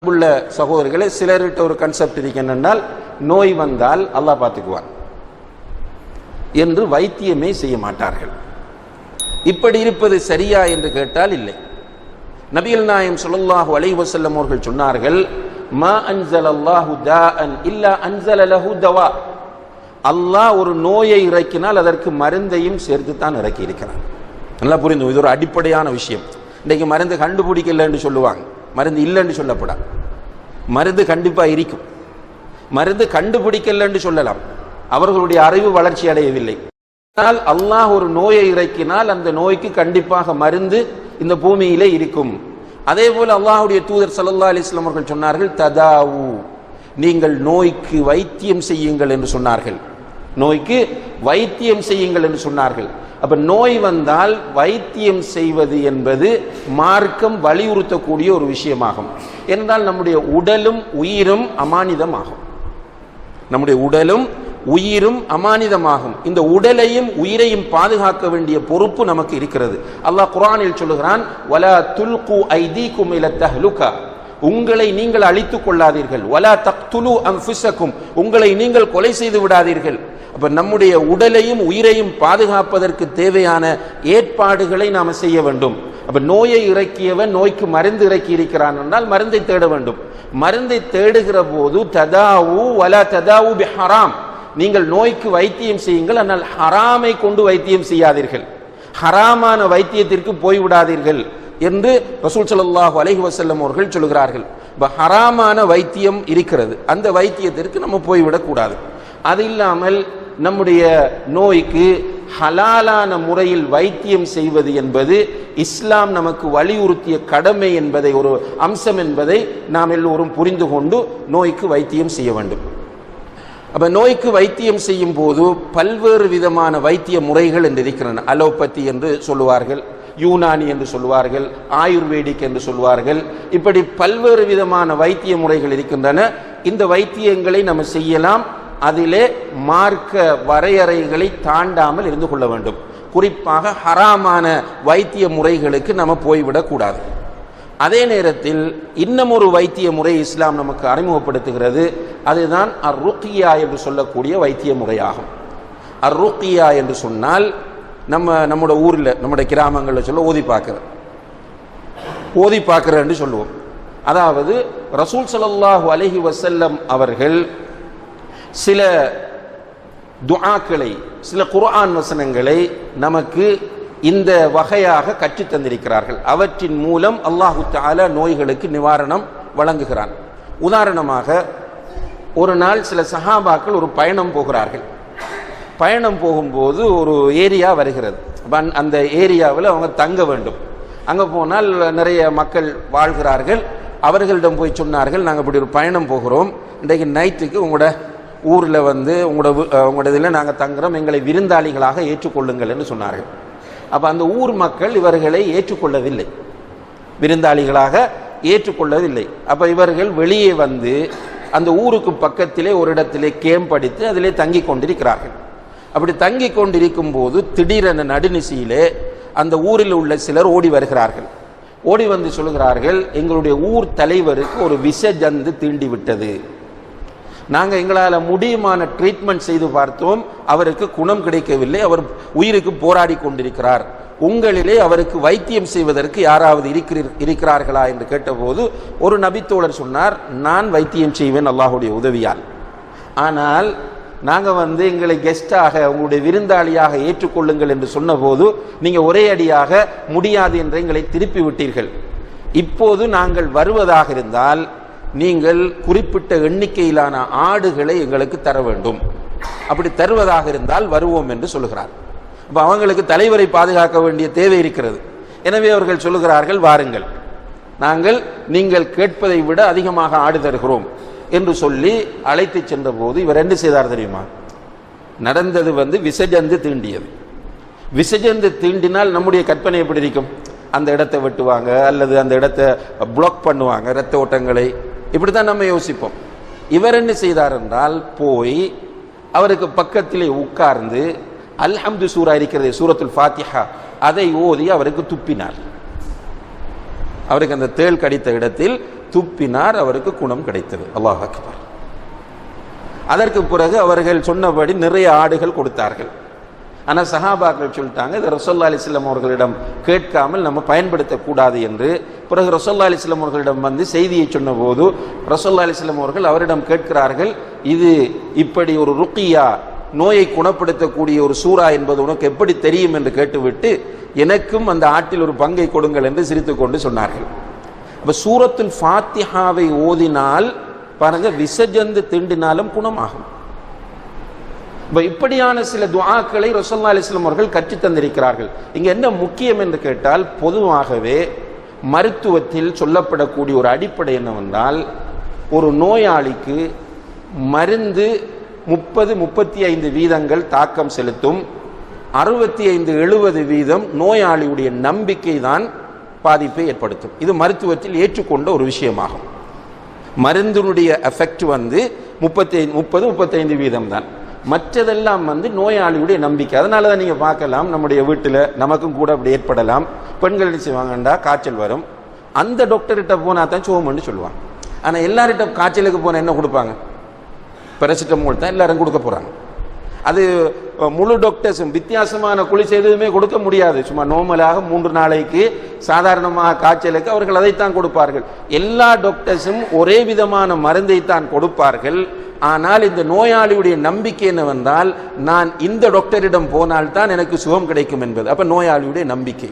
உள்ள சகோதரர்களே, சிலர்கிட்ட ஒரு கன்செப்ட் இருக்கின்றால் நோய் வந்தால் அல்லாஹ் பார்த்துக்குவான் என்று வைத்தியமே செய்ய மாட்டார்கள். இப்படி இருப்பது சரியா என்று கேட்டால் இல்லை. நபிகள் நாயகம் ஸல்லல்லாஹு அலைஹி வஸல்லம் அவர்கள் சொன்னார்கள், மா அன்ஸலல்லாஹு தாஅன் இல்லா அன்ஸல லஹு தவா. அல்லாஹ் ஒரு நோயை இறக்கினால் அதற்கு மருந்தையும் சேர்த்து தான் இறக்கி இருக்கிறான். நல்லா புரிந்து, இது ஒரு அடிப்படையான விஷயம். இன்றைக்கு மருந்து கண்டுபிடிக்கல என்று சொல்லுவாங்க, மருந்து இல்லைன்னு சொல்லப்படாது. மருந்து கண்டிப்பா இருக்கும். மருந்து கண்டுபிடிக்கல என்று சொல்லலாம், அவர்களுடைய அறிவு வளர்ச்சி அடையவில்லை. ஆனால் அல்லாஹ் ஒரு நோயை இறக்கினால் அந்த நோய்க்கு கண்டிப்பாக மருந்து இந்த பூமியிலே இருக்கும். அதே போல அல்லாஹ்வுடைய தூதர் ஸல்லல்லாஹு அலைஹி வஸல்லம் அவர்கள் சொன்னார்கள், ததாவு, நீங்கள் நோய்க்கு வைத்தியம் செய்யுங்கள் என்று சொன்னார்கள். நோய்க்கு வைத்தியம் செய்யுங்கள் என்று சொன்னார்கள். அப்ப நோய் வந்தால் வைத்தியம் செய்வது என்பது மார்க்கம் வலியுறுத்தக்கூடிய ஒரு விஷயமாகும். என்றால் நம்முடைய உடலும் உயிரும் அமானிதமாகும். நம்முடைய உடலும் உயிரும் அமானிதமாகும். இந்த உடலையும் உயிரையும் பாதுகாக்க வேண்டிய பொறுப்பு நமக்கு இருக்கிறது. அல்லாஹ் குர்ஆனில் சொல்லுகிறான், வலா துல்கு ஐதீக்கும் இல தஹ்லுகா, உங்களை நீங்கள் அழித்துக் கொள்ளாதீர்கள். வலா தக்துலு அன்ஃபுஸக்கும், உங்களை நீங்கள் கொலை செய்து விடாதீர்கள். அப்ப நம்முடைய உடலையும் உயிரையும் பாதுகாப்பதற்கு தேவையான ஏற்பாடுகளை நாம் செய்ய வேண்டும். அப்ப நோயை இறக்கியவன் நோய்க்கு மருந்து இறக்கி இருக்கிறான் என்றால் மருந்தை தேட வேண்டும். மருந்தை தேடுகிற போது ததாவு வலா ததாவு பிஹராம், நீங்கள் நோய்க்கு வைத்தியம் செய்யுங்கள், ஆனால் ஹராமை கொண்டு வைத்தியம் செய்யாதீர்கள், ஹராமான வைத்தியத்திற்கு போய்விடாதீர்கள் என்று ரசூல் ஸல்லல்லாஹு அலைஹி வஸல்லம் அவர்கள் சொல்கிறார்கள். ஹராமான வைத்தியம் இருக்கிறது, அந்த வைத்தியத்திற்கு நம்ம போய்விடக்கூடாது. அது இல்லாமல் நம்முடைய நோய்க்கு ஹலாலான முறையில் வைத்தியம் செய்வது என்பது இஸ்லாம் நமக்கு வலியுறுத்திய கடமை என்பதை, ஒரு அம்சம் என்பதை நாம் எல்லோரும் புரிந்து கொண்டு நோய்க்கு வைத்தியம் செய்ய வேண்டும். அப்ப நோய்க்கு வைத்தியம் செய்யும் போது பல்வேறு விதமான வைத்திய முறைகள் என்று இருக்கின்றன. அலோபதி என்று சொல்லுவார்கள், யூனானி என்று சொல்வார்கள், ஆயுர்வேதிக் என்று சொல்வார்கள். இப்படி பல்வேறு விதமான வைத்திய முறைகள் இருக்கின்றன. இந்த வைத்தியங்களை நம்ம செய்யலாம், அதிலே மார்க்க வரையறைகளை தாண்டாமல் இருந்து கொள்ள வேண்டும். குறிப்பாக ஹராமான வைத்திய முறைகளுக்கு நம்ம போய்விடக்கூடாது. அதே நேரத்தில் இன்னும் ஒரு வைத்திய முறை இஸ்லாம் நமக்கு அறிமுகப்படுத்துகிறது. அதுதான் அர்-ருக்யா என்று சொல்லக்கூடிய வைத்திய முறையாகும். அர்-ருக்யா என்று சொன்னால் நம்முடைய ஊரில், நம்முடைய கிராமங்களில் சொல்ல ஓதி பார்க்கிற என்று சொல்லுவோம். அதாவது ரசூல் ஸல்லல்லாஹு அலைஹி வஸல்லம் அவர்கள் சில துஆக்களை, சில குர்ஆன் வசனங்களை நமக்கு இந்த வகையாக கற்றுத் தந்திருக்கிறார்கள். அவற்றின் மூலம் அல்லாஹு தஆலா நோய்களுக்கு நிவாரணம் வழங்குகிறான். உதாரணமாக, ஒரு நாள் சில சஹாபாக்கள் ஒரு பயணம் போகிறார்கள். பயணம் போகும்போது ஒரு ஏரியா வருகிறது. அந்த ஏரியாவில் அவங்க தங்க வேண்டும். அங்கே போனால் நிறைய மக்கள் வாழ்கிறார்கள். அவர்களிடம் போய் சொன்னார்கள், நாங்கள் இப்படி ஒரு பயணம் போகிறோம், இன்றைக்கு நைட்டுக்கு உங்களோட ஊரில் உங்களோட இதில் நாங்கள் தங்குறோம், எங்களை விருந்தாளிகளாக ஏற்றுக்கொள்ளுங்கள் என்று சொன்னார்கள். அப்போ அந்த ஊர் மக்கள் இவர்களை ஏற்றுக்கொள்ளவில்லை, விருந்தாளிகளாக ஏற்றுக்கொள்ளவில்லை. அப்போ இவர்கள் வெளியே வந்து அந்த ஊருக்கு பக்கத்திலே ஒரு இடத்திலே கேம்ப் அடித்து அதிலே தங்கி கொண்டிருக்கிறார்கள். அப்படி தங்கி கொண்டிருக்கும் போது திடீரென நடுநிசியிலே அந்த ஊரில் உள்ள சிலர் ஓடி வருகிறார்கள். ஓடி வந்து சொல்கிறார்கள், எங்களுடைய ஊர் தலைவருக்கு ஒரு விஷ ஜந்து தீண்டி விட்டது, நாங்கள் எங்களால் முடியுமான ட்ரீட்மெண்ட் செய்து பார்த்தோம், அவருக்கு குணம் கிடைக்கவில்லை, அவர் உயிருக்கு போராடி கொண்டிருக்கிறார், உங்களிலே அவருக்கு வைத்தியம் செய்வதற்கு யாராவது இருக்கிறார்களா என்று கேட்டபோது ஒரு நபித்தோழர் சொன்னார், நான் வைத்தியம் செய்வேன் அல்லாஹ்வுடைய உதவியால். ஆனால் நாங்கள் எங்களை கெஸ்டாக, உங்களுடைய விருந்தாளியாக ஏற்றுக்கொள்ளுங்கள் என்று சொன்னபோது நீங்கள் ஒரே அடியாக முடியாது என்று எங்களை திருப்பி விட்டீர்கள். இப்போது நாங்கள் வருவதாக இருந்தால் நீங்கள் குறிப்பிட்ட எண்ணிக்கையிலான ஆடுகளை எங்களுக்கு தர வேண்டும், அப்படி தருவதாக இருந்தால் வருவோம் என்று சொல்லுகிறார். அப்போ அவங்களுக்கு தலைவரை பாதுகாக்க வேண்டிய தேவை இருக்கிறது. எனவே அவர்கள் சொல்லுகிறார்கள், வாருங்கள், நாங்கள் நீங்கள் கேட்பதை விட அதிகமாக ஆடு தருகிறோம் என்று சொல்லி அழைத்து சென்ற போது இவர் என்ன செய்தார் தெரியுமா? நடந்தது விசஜந்து தீண்டியது. விசஜந்து தீண்டினால் நம்முடைய கற்பனை எப்படி இருக்கும்? அந்த இடத்தை வெட்டுவாங்க, அல்லது அந்த இடத்தை பிளாக் பண்ணுவாங்க, இரத்த ஓட்டங்களை, இப்படித்தான் நம்ம யோசிப்போம். இவர் என்ன செய்தார் என்றால், போய் அவருக்கு பக்கத்திலே உட்கார்ந்து அல்ஹம்து சூரா இருக்கிறது, சூரத்துல் ஃபாத்திஹா, அதை ஓதி அவருக்கு துப்பினார். அவருக்கு அந்த தேள் கடித்த இடத்தில் துப்பினார், அவருக்கு குணம் கிடைத்தது. அல்லாஹ் அக்பர். அதற்கு பிறகு அவர்கள் சொன்னபடி நிறைய ஆடுகள் கொடுத்தார்கள். ஆனால் சஹாபாக்கள் சொல்லிட்டாங்க, இது ரசூலுல்லாஹி அலைஹி வஸல்லம் அவர்களிடம் கேட்காமல் நம்ம பயன்படுத்தக்கூடாது என்று. பிறகு ரசூலுல்லாஹி அலைஹி வஸல்லம் அவர்களிடம் வந்து செய்தியை சொன்னபோது ரசூலுல்லாஹி அலைஹி வஸல்லம் அவர்கள் அவரிடம் கேட்கிறார்கள், இது இப்படி ஒரு ருக்கியா, நோயை குணப்படுத்தக்கூடிய ஒரு சூரா என்பது உனக்கு எப்படி தெரியும் என்று கேட்டுவிட்டு, எனக்கும் அந்த ஆட்டில் ஒரு பங்கை கொடுங்கள் என்று சிரித்துக் கொண்டு சொன்னார்கள். அப்போ சூரத்துல் ஃபாத்திஹாவை ஓதினால் பாருங்க, விசஜந்து திண்டினாலும் குணமாகும். இப்போ இப்படியான சில துஆக்களை ரசூலுல்லாஹி அலைஹி வஸல்லம் அவர்கள் கற்றுத் தந்திருக்கிறார்கள். இங்கே என்ன முக்கியம் என்று கேட்டால், பொதுவாகவே மருத்துவத்தில் சொல்லப்படக்கூடிய ஒரு அடிப்படை என்னவென்றால், ஒரு நோயாளிக்கு மருந்து 30-35 வீதங்கள் தாக்கம் செலுத்தும், 65-70 வீதம் நோயாளியுடைய நம்பிக்கை தான் பாதிப்பை ஏற்படுத்தும். இது மருத்துவத்தில் ஏற்றுக்கொண்ட ஒரு விஷயமாகும். மருந்தினுடைய எஃபெக்ட் வந்து 30-35 வீதம் தான், மற்றதெல்லாம் வந்து நோயாளியுடைய நம்பிக்கை. அதனால தான் நீங்கள் பார்க்கலாம், நம்முடைய வீட்டில் நமக்கும் கூட அப்படி ஏற்படலாம். பெண்கள் என்ன செய்வாங்கண்டா, காய்ச்சல் வரும், அந்த டாக்டர்கிட்ட போனால் தான் சோகம்னு சொல்லுவாங்க. ஆனால் எல்லார்கிட்ட காய்ச்சலுக்கு போனால் என்ன கொடுப்பாங்க? பேராசிட்டமோல் தான் எல்லாரும் கொடுக்க போகிறாங்க. அது முழு டாக்டர்ஸும் வித்தியாசமான குளிச்சு எதுவுமே கொடுக்க முடியாது. சும்மா நோமலாக 3 நாளைக்கு சாதாரணமாக காய்ச்சலுக்கு அவர்கள் அதைத்தான் கொடுப்பார்கள். எல்லா டாக்டர்ஸும் ஒரே விதமான மருந்தை தான் கொடுப்பார்கள். ஆனால் இந்த நோயாளியுடைய நம்பிக்கை என்னவென்றால், நான் இந்த டாக்டரிடம் போனால்தான் எனக்கு சுகம் கிடைக்கும் என்பது. அப்போ நோயாளியுடைய நம்பிக்கை.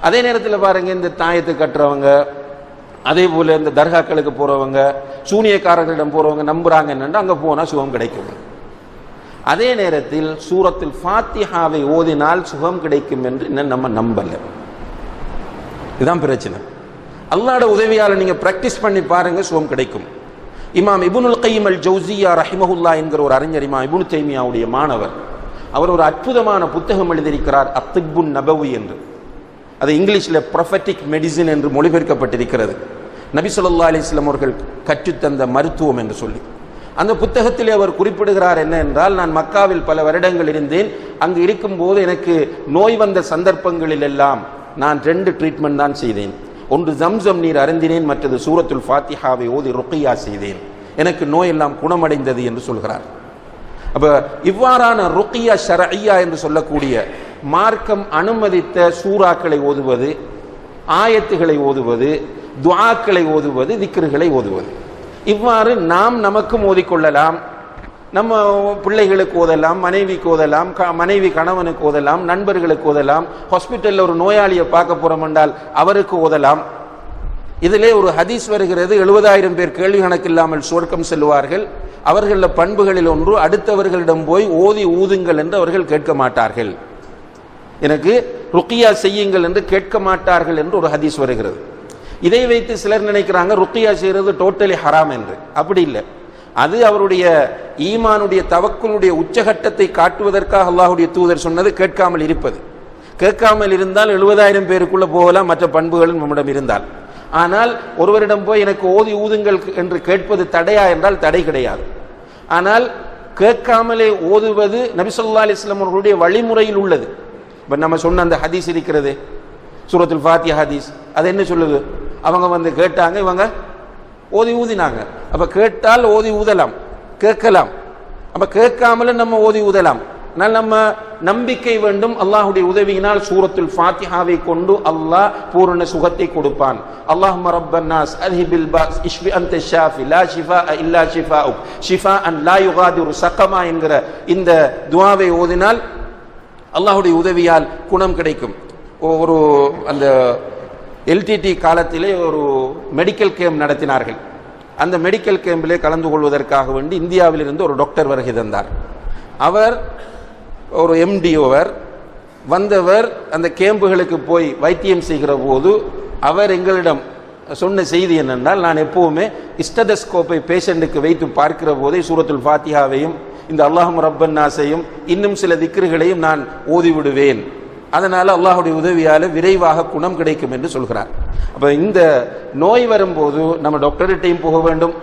அதே நேரத்தில் பாருங்க, இந்த தாயத்து கட்டுறவங்க, அதே போல இந்த தர்காக்களுக்கு போறவங்க, சூனியக்காரர்களிடம் போறவங்க நம்புறாங்க என்னன்னா அங்கே போனால் சுகம் கிடைக்கும். அதே நேரத்தில் சூரத்துல் ஃபாத்திஹாவை ஓதினால் சுகம் கிடைக்கும் என்று இன்னும் நம்ம நம்பல. இதுதான் பிரச்சனை. அல்லாஹ்வோட உதவியால் நீங்க பிராக்டிஸ் பண்ணி பாருங்க, சுகம் கிடைக்கும். இமாம் இப்னுல் கய்யிம் அல் ஜௌசியா ரஹிமஹுல்லாஹ் என்கிற ஒரு அறிஞர், இமாம் இப்னு தைமியாவுடைய மாணவர், அவர் ஒரு அற்புதமான புத்தகம் எழுதியிருக்கிறார், அத்திப்புன் நபவி என்று. அது இங்கிலீஷில் ப்ரொஃபெட்டிக் மெடிசின் என்று மொழிபெயர்க்கப்பட்டிருக்கிறது. நபி ஸல்லல்லாஹு அலைஹி வஸல்லம் அவர்கள் கற்றுத்தந்த மருத்துவம் என்று சொல்லி அந்த புத்தகத்திலே அவர் குறிப்பிடுகிறார் என்ன என்றால், நான் மக்காவில் பல வருடங்கள் இருந்தேன். அங்கு இருக்கும்போது எனக்கு நோய் வந்த சந்தர்ப்பங்களில் எல்லாம் நான் 2 ட்ரீட்மெண்ட் தான் செய்தேன். ஒன்று ஜம்சம் நீர் அருந்தினேன், மற்றது சூரத்துல் ஃபாத்திஹாவை ஓதி ருக்கியா செய்தேன். எனக்கு நோய் எல்லாம் குணமடைந்தது என்று சொல்கிறார். அப்போ இவ்வாறான ருக்கியா ஷரஇய்யா என்று சொல்லக்கூடிய மார்க்கம் அனுமதித்த சூறாக்களை ஓதுவது, ஆயத்துகளை ஓதுவது, துஆக்களை ஓதுவது, திக்ருகளை ஓதுவது, இவ்வாறு நாம் நமக்கும் ஓதிக்கொள்ளலாம். நம்ம பிள்ளைகளுக்கு ஓதலாம், மனைவிக்கு ஓதலாம், மனைவி கணவனுக்கு ஓதலாம், நண்பர்களுக்கு ஓதலாம், ஹாஸ்பிட்டலில் ஒரு நோயாளியை பார்க்க போறோம் என்றால் அவருக்கு ஓதலாம். இதிலே ஒரு ஹதீஸ் வருகிறது, 70,000 பேர் கேள்வி கணக்கில்லாமல் சுவர்க்கம் செல்வார்கள். அவர்களில் பண்புகளில் ஒன்று, அடுத்தவர்களிடம் போய் ஓதி ஊதுங்கள் என்று அவர்கள் கேட்க மாட்டார்கள், எனக்கு ருக்கியா செய்யுங்கள் என்று கேட்க மாட்டார்கள் என்று ஒரு ஹதீஸ் வருகிறது. இதை வைத்து சிலர் நினைக்கிறாங்க ருக்கியா செய்கிறது டோட்டலி ஹராம் என்று. அப்படி இல்லை. அது அவருடைய ஈமானுடைய தவக்குலுடைய உச்சகட்டத்தை காட்டுவதற்காக அல்லாஹ்வுடைய தூதர் சொன்னது கேட்காமல் இருப்பது. கேட்காமல் இருந்தால் 70,000 பேருக்குள்ள போகலாம், மற்ற பண்புகளும் நம்மிடம் இருந்தால். ஆனால் ஒருவரிடம் போய் எனக்கு ஓதி ஊதுங்கள் என்று கேட்பது தடையா என்றால் தடை கிடையாது. ஆனால் கேட்காமலே ஓதுவது நபி ஸல்லல்லாஹு அலைஹி வஸல்லம் அவர்களுடைய வழிமுறையில் உள்ளது. இப்போ நம்ம சொன்ன அந்த ஹதீஸ் இருக்கிறது, சூரத்துல் ஃபாத்திஹா ஹதீஸ், அது என்ன சொல்லுது? அவங்க வந்து கேட்டாங்க, இவங்க ஓதி ஊதினாங்க. அப்ப கேட்டால் ஓதி ஊதலாம், கேட்கலாம். அப்ப கேட்காமல நம்ம ஓதி ஊதலாம். ஆனால் நம்ம நம்பிக்கை வேண்டும், அல்லாஹ்வுடைய உதவியினால் சூரத்துல் ஃபாத்திஹாவை கொண்டு அல்லாஹ் பூரண சுகத்தை கொடுப்பான். அல்லாஹும்ம ரப்பன் நாஸ் அத்ஹிபில் பாஸ் இஷ்ஃபி அன்த ஷாஃபி லா ஷிஃபாஅ இல்லா ஷிஃபாஉக் ஷிஃபாஅன் லா யுகாதிரு ஸகமா என்கிற இந்த துஆவை ஓதினால் அல்லாஹ்வுடைய உதவியால் குணம் கிடைக்கும். ஒரு அந்த எல்டிடி காலத்திலே ஒரு மெடிக்கல் கேம்ப் நடத்தினார்கள். அந்த மெடிக்கல் கேம்பிலே கலந்து கொள்வதற்காக வேண்டி இந்தியாவிலிருந்து ஒரு டாக்டர் வருகை தந்தார். அவர் ஒரு எம்டிஓவர் வந்தவர். அந்த கேம்புகளுக்கு போய் வைத்தியம் செய்கிற போது அவர் எங்களிடம் சொன்ன செய்தி என்னென்றால், நான் எப்பவுமே ஸ்டெதஸ்கோப்பை பேஷண்ட்டுக்கு வைத்து பார்க்கிற போதே சூரத்துல் ஃபாத்திஹாவையும் இந்த அல்லாஹும்ம ரப்பன் நாஸையும் இன்னும் சில திக்ருகளையும் நான் ஓதிவிடுவேன். அதனால அல்லாஹ்வுடைய உதவியால் விரைவாக குணம் கிடைக்கும் என்று சொல்கிறார். அப்போ இந்த நோய் வரும்போது நம்ம டாக்டர்கிட்டையும் போக வேண்டும்,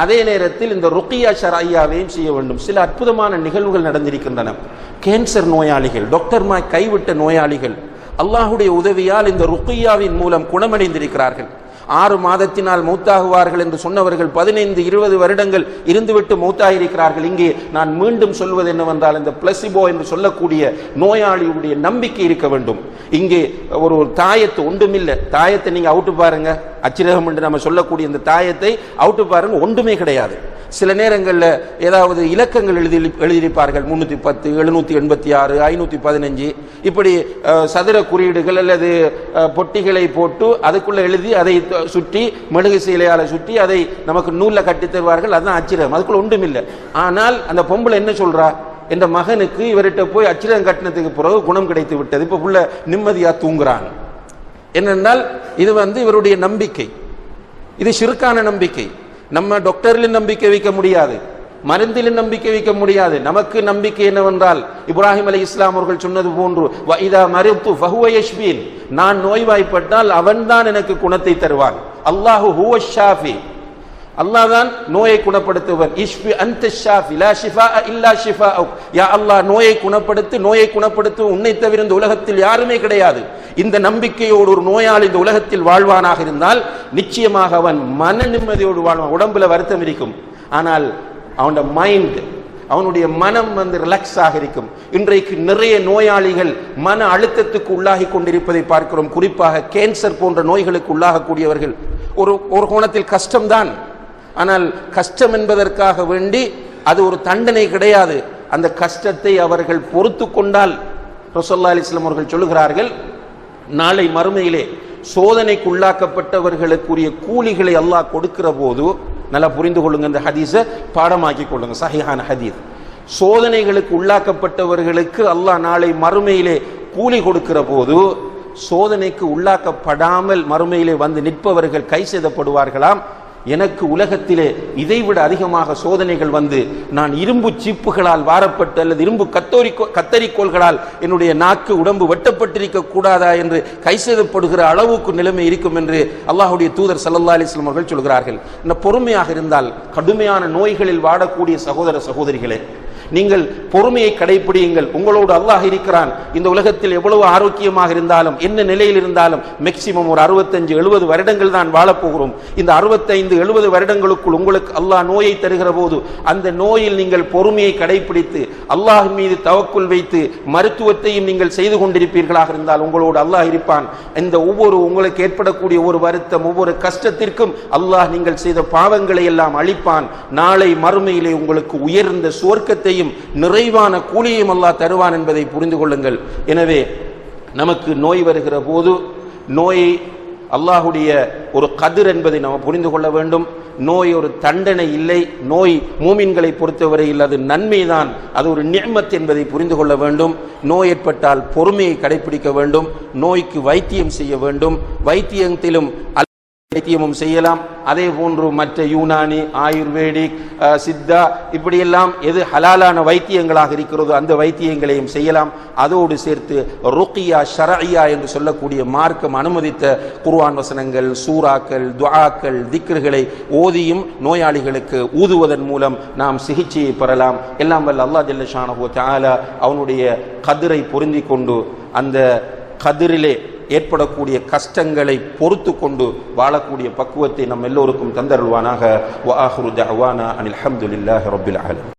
அதே நேரத்தில் இந்த ருக்கியா ஷரஇய்யாவையும் செய்ய வேண்டும். சில அற்புதமான நிகழ்வுகள் நடந்திருக்கின்றன. கேன்சர் நோயாளிகள், டாக்டர்மாய் கைவிட்ட நோயாளிகள் அல்லாஹ்வுடைய உதவியால் இந்த ருக்கியாவின் மூலம் குணமடைந்திருக்கிறார்கள். 6 மாதத்தினால் மௌத்தாகுவார்கள் என்று சொன்னவர்கள் 15-20 வருடங்கள் இருந்துவிட்டு மௌத்தாகியிருக்கிறார்கள். இங்கே நான் மீண்டும் சொல்வது என்னவென்றால், இந்த பிளசிபோ என்று சொல்லக்கூடிய நோயாளியுடைய நம்பிக்கை இருக்க வேண்டும். இங்கே ஒரு தாயத்து ஒன்றுமில்லை. தாயத்தை நீங்க அவுட்டு பாருங்க, அச்சிரகம் என்று நம்ம சொல்லக்கூடிய இந்த தாயத்தை அவுட்டு பாருங்க, ஒன்றுமே கிடையாது. சில நேரங்களில் ஏதாவது இலக்கங்கள் எழுதியிருப்பார்கள், 310, 786, 515, இப்படி சதுர குறியீடுகள் அல்லது பொட்டிகளை போட்டு அதுக்குள்ள எழுதி அதை சுற்றி மெழுகு சீலையால சுற்றி அதை நமக்கு நூலில் கட்டி தருவார்கள். அதுதான் அச்சிரகம், அதுக்குள்ள ஒன்றும் இல்லை. ஆனால் அந்த பொம்பளை என்ன சொல்றா, என்ற மகனுக்கு இவர்கிட்ட போய் அச்சிரகம் கட்டினத்துக்கு பிறகு குணம் கிடைத்து விட்டது, இப்ப புள்ள நிம்மதியா தூங்குறான். என்னென்றால் இது இவருடைய நம்பிக்கை, இது ஷிர்கான நம்பிக்கை. நம்ம டாக்டரில் நம்பிக்கை வைக்க முடியாது, மருந்தில் நம்பிக்கை வைக்க முடியாது. நமக்கு நம்பிக்கை என்னவென்றால், இப்ராஹிம் அலைஹிஸ்ஸலாம் அவர்கள் சொன்னது போன்று, வஇதா மரித்து ஃபஹுவ யஷ்ஃபீன், நான் நோய்வாய்ப்பட்டால் அவன்தான் எனக்கு குணத்தை தருவான். அல்லாஹு ஹுவ ஷாஃபி, அல்லாஹ் தான் நோயை குணப்படுத்துவர். இஷ்ஃபி அன்த ஷாஃபி லா ஷிஃபாஅ இல்லா ஷிஃபாஅக், யா அல்லாஹ் நோயை குணப்படுத்து, நோயை குணப்படுத்து, உன்னை தவிர இந்த உலகத்தில் யாருமே கிடையாது. இந்த நம்பிக்கையோடு ஒரு நோயாளி இந்த உலகத்தில் வாழ்வானாக இருந்தால் நிச்சயமாக அவன் மன நிம்மதியோடு வாழ்வான். உடம்புல வருத்தம் இருக்கும், ஆனால் அவனுடைய மைண்ட், அவனுடைய மனம் ரிலாக்ஸ் ஆக இருக்கும். இன்றைக்கு நிறைய நோயாளிகள் மன அழுத்தத்துக்கு உள்ளாகி கொண்டிருப்பதை பார்க்கிறோம். குறிப்பாக கேன்சர் போன்ற நோய்களுக்கு உள்ளாகக்கூடியவர்கள். ஒரு கோணத்தில் கஷ்டம்தான், ஆனால் கஷ்டம் என்பதற்காக வேண்டி அது ஒரு தண்டனை கிடையாது. அந்த கஷ்டத்தை அவர்கள் பொறுத்து கொண்டால், ரசூலுல்லாஹி அலைஹி வஸல்லம் அவர்கள் சொல்லுகிறார்கள், நாளை மறுமையிலே சோதனைக்கு உள்ளாக்கப்பட்டவர்களுக்குரிய கூலிகளை அல்லாஹ் கொடுக்கிற போது, நல்லா புரிந்து கொள்ளுங்க, இந்த ஹதீஸை பாடமாக்கி கொள்ளுங்க, சஹீஹான ஹதீஸ். சோதனைகளுக்கு உள்ளாக்கப்பட்டவர்களுக்கு அல்லாஹ் நாளை மறுமையிலே கூலி கொடுக்கிற போது, சோதனைக்கு உள்ளாக்கப்படாமல் மறுமையிலே வந்து நிற்பவர்கள் கை செய்தப்படுவார்களாம். எனக்கு உலகத்திலே இதைவிட அதிகமாக சோதனைகள் வந்து நான் இரும்பு சீப்புகளால் வாரப்பட்டு அல்லது இரும்பு கத்தரிக்கோள்களால் என்னுடைய நாக்கு உடம்பு வெட்டப்பட்டிருக்க கூடாதா என்று கை செய்தப்படுகிற அளவுக்கு நிலைமை இருக்கும் என்று அல்லாஹ்வுடைய தூதர் ஸல்லல்லாஹு அலைஹி வஸல்லம் அவர்கள் சொல்கிறார்கள். இந்த பொறுமையாக இருந்தால், கடுமையான நோய்களில் வாடக்கூடிய சகோதர சகோதரிகளே, நீங்கள் பொறுமையை கடைபிடியுங்கள். உங்களோடு அல்லாஹ் இருக்கிறான். இந்த உலகத்தில் எவ்வளவு ஆரோக்கியமாக இருந்தாலும், என்ன நிலையில் இருந்தாலும், மேக்சிமம் ஒரு 65-70 வருடங்கள் தான் வாழப்போகிறோம். இந்த 65-70 வருடங்களுக்குள் உங்களுக்கு அல்லாஹ் நோயை தருகிற போது, அந்த நோயில் நீங்கள் பொறுமையை கடைபிடித்து அல்லாஹ் மீது தவக்குல் வைத்து மருத்துவத்தையும் நீங்கள் செய்து கொண்டிருப்பீர்களாக இருந்தால் உங்களோடு அல்லாஹ் இருப்பான். இந்த உங்களுக்கு ஏற்படக்கூடிய ஒரு வருத்தம், ஒவ்வொரு கஷ்டத்திற்கும் அல்லாஹ் நீங்கள் செய்த பாவங்களை எல்லாம் அழிப்பான். நாளை மறுமையிலே உங்களுக்கு உயர்ந்த சுவர்க்கத்தையும் நிறைவான கூலியையும் அல்லாஹ் தருவான் என்பதை புரிந்து கொள்ளுங்கள். எனவே நமக்கு நோய் வருகிற போது, நோயை அல்லாஹுடைய ஒரு கதிர் என்பதை நாம் புரிந்து கொள்ள வேண்டும். நோய் ஒரு தண்டனை இல்லை. நோய் மூமின்களை பொறுத்தவரையில் அது நன்மைதான், அது ஒரு நிஅமத் என்பதை புரிந்து கொள்ள வேண்டும். நோய் ஏற்பட்டால் பொறுமையை கடைபிடிக்க வேண்டும். நோய்க்கு வைத்தியம் செய்ய வேண்டும். வைத்தியத்திலும் வைத்தியமும் செய்யலாம். அதே போன்று மற்ற யூனானி, ஆயுர்வேதிக், சித்தா, இப்படியெல்லாம் எது ஹலாலான வைத்தியங்களாக இருக்கிறதோ அந்த வைத்தியங்களையும் செய்யலாம். அதோடு சேர்த்து ருக்கியா, ஷரஇயா என்று சொல்லக்கூடிய மார்க்கம் அனுமதித்த குர்ஆன் வசனங்கள், சூறாக்கள், துஆக்கள், திக்ருகளை ஓதியும் நோயாளிகளுக்கு ஊதுவதன் மூலம் நாம் சிகிச்சையை பெறலாம். எல்லாம் வல்ல அல்லாஹ் ஜல்ல ஷானஹு வ தஆலா அவனுடைய கதிரை பொருந்தி கொண்டு அந்த கதிரிலே ஏற்படக்கூடிய கஷ்டங்களை பொறுத்து கொண்டு வாழக்கூடிய பக்குவத்தை நம் எல்லோருக்கும் தந்தருள்வானாக. வ ஆஹிரு தஅவானா அனில் ஹம்துலில்லாஹி ரப்பில் ஆலமீன்.